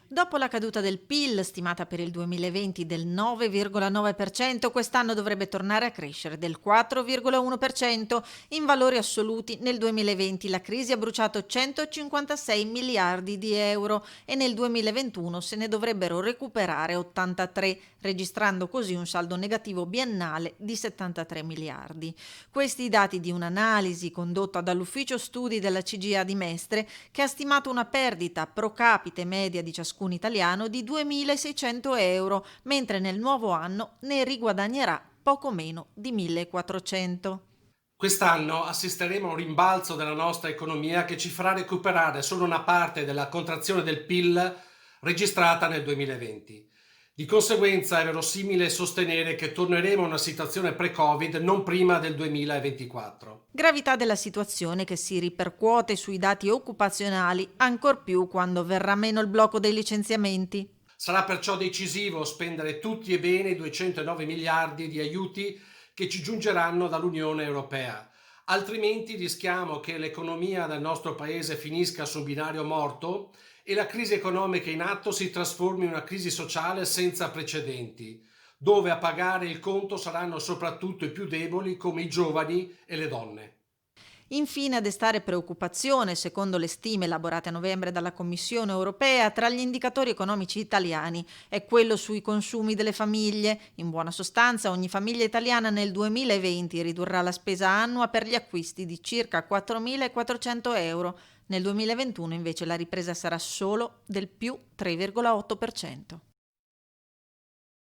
Dopo la caduta del PIL, stimata per il 2020 del 9,9%, quest'anno dovrebbe tornare a crescere del 4,1%. In valori assoluti, nel 2020 la crisi ha bruciato 156 miliardi di euro e nel 2021 se ne dovrebbero recuperare 83, registrando così un saldo negativo biennale di 73 miliardi. Questi i dati di un'analisi condotta dall'ufficio studi della CGIA di Mestre, che ha stimato una perdita pro capite media di ciascun italiano di 2.600 euro, mentre nel nuovo anno ne riguadagnerà poco meno di 1.400. Quest'anno assisteremo a un rimbalzo della nostra economia che ci farà recuperare solo una parte della contrazione del PIL registrata nel 2020. Di conseguenza è verosimile sostenere che torneremo a una situazione pre-Covid non prima del 2024. Gravità della situazione che si ripercuote sui dati occupazionali, ancor più quando verrà meno il blocco dei licenziamenti. Sarà perciò decisivo spendere tutti e bene i 209 miliardi di aiuti che ci giungeranno dall'Unione Europea. Altrimenti rischiamo che l'economia del nostro paese finisca su un binario morto e la crisi economica in atto si trasformi in una crisi sociale senza precedenti, dove a pagare il conto saranno soprattutto i più deboli come i giovani e le donne. Infine, a destare preoccupazione, secondo le stime elaborate a novembre dalla Commissione europea, tra gli indicatori economici italiani è quello sui consumi delle famiglie. In buona sostanza, ogni famiglia italiana nel 2020 ridurrà la spesa annua per gli acquisti di circa 4.400 euro. Nel 2021 invece la ripresa sarà solo del più 3,8%.